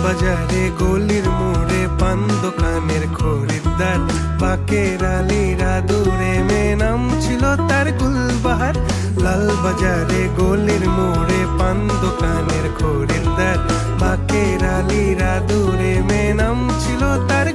বাজারে গলির মোড়ে পান দোকানের খরিদ্দার, বাঁকের আলীরা দূরে মেয়ে নাম ছিল তার গুলবাহার। লাল বাজারে গলির মোড়ে পান দোকানের খরিদ্দার, বাঁকের আলীরা দূরে মেয়ে নাম ছিল তার